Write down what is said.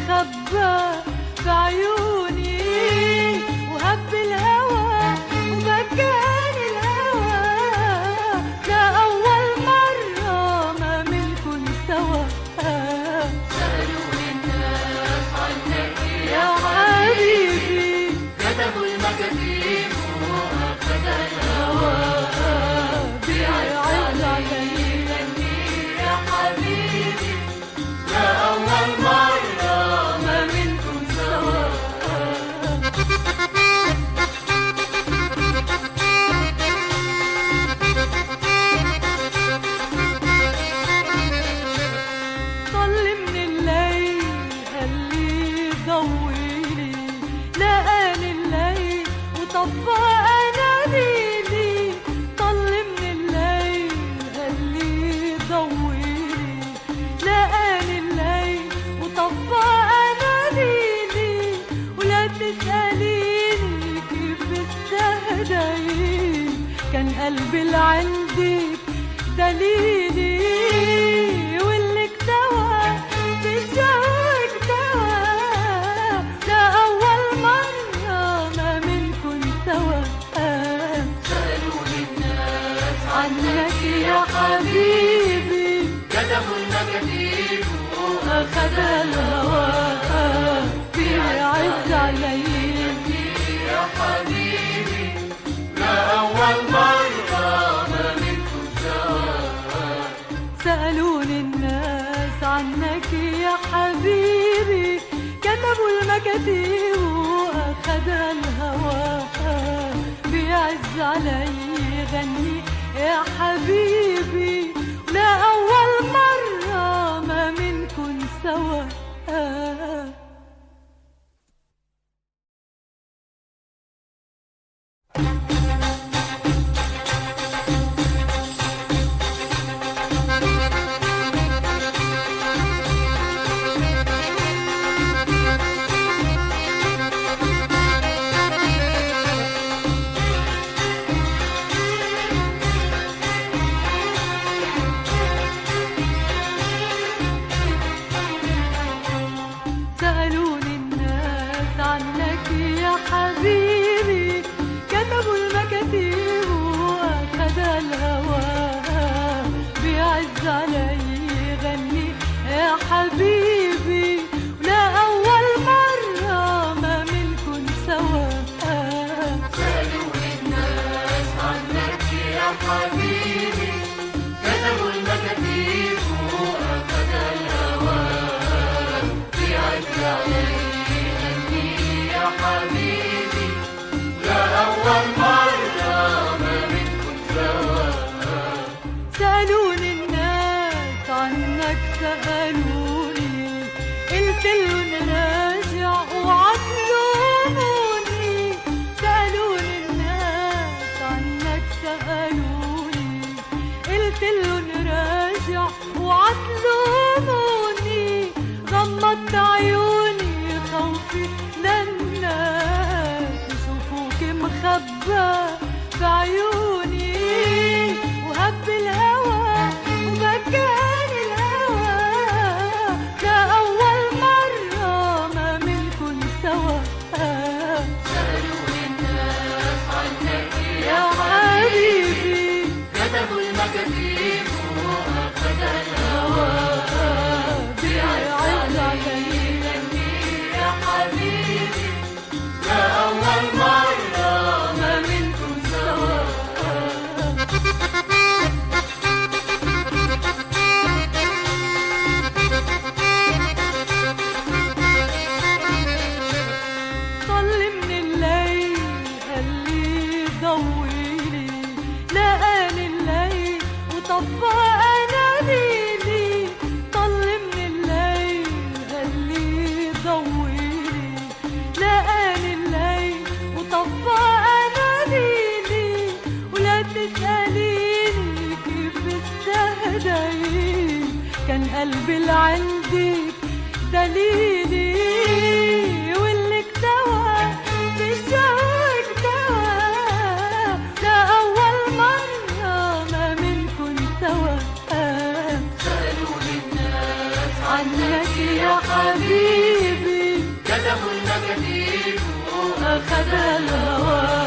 مخبى في عيوني، وهب الهوى ومكان الهوى، لا أول مرة ما منكن سوا. سألوني الناس عنك يا حبيبي، كتبوا المكاتيب وأخذ الهوى، بيعز علي يا حبيبي لا أول مرة ما منكم سوا. طل من الليل قالي ضويلي، لقاني الليل وطفى أناديلي. طل من الليل قالي ضويلي، لقاني الليل وطفى أناديلي. ولا تسأليني كيف استهديت، كان قلبي اللي عندك دليلي، واللي اكتوى بالجو اكتوى، لا أول مرة ما منكن سوا. سألوني الناس عنك يا حبيبي، كتبوا المكاتيب أخذ الهوى بيعز علي. يا حبيبي لا أول مرة ما منكم سوا. سألوني الناس عنك يا حبيبي، كتبوا المكاتيب وأخذ الهوى بيعز علي. غني يا حبيبي، لا أول مرة ما منكن سوا. سألوني الناس عنك يا حبيبي، كتبوا المكاتيب وأخذ الهوى بيعز علي. غني يا حبيبي، ولا أول مرة ما منكن سوا. سألوني الناس عنك يا حبيبي، كتبوا المكاتيب وأخذ الهوى بيعز علي. غني يا حبيبي لا أول مرة ما منكم سوا. سألوني الناس عنك، سألوني قلت لهم راجع وعطلوني. سألوني الناس عنك، سألوني قلت لهم راجع وعطلوني. غمضت عيوني خوفي للناس يشوفوك مخبى في عيوني، وهب الهوى ومكان الهوى، لا أول مرة ما منكن سوا. سألوني الناس عنك يا حبيبي، كتبوا المكاتيب وأخذ الهوى بيعز علي. يا حبيبي لا أول مرة ما منكم سوا. طل من الليل قالي ضويلي، لقاني الليل وطفى أناديلي. طل من الليل قالي ضويلي، لقاني الليل وطفى أناديلي. ولا تسأليني كيف استهديت، كان قلبي اللي عندك دليلي، واللي اكتوى بالجو اكتوى، لا أول مرة ما منكن سوا. سألوني الناس عنك يا حبيبي، كتبوا المكاتيب أخذ الهوى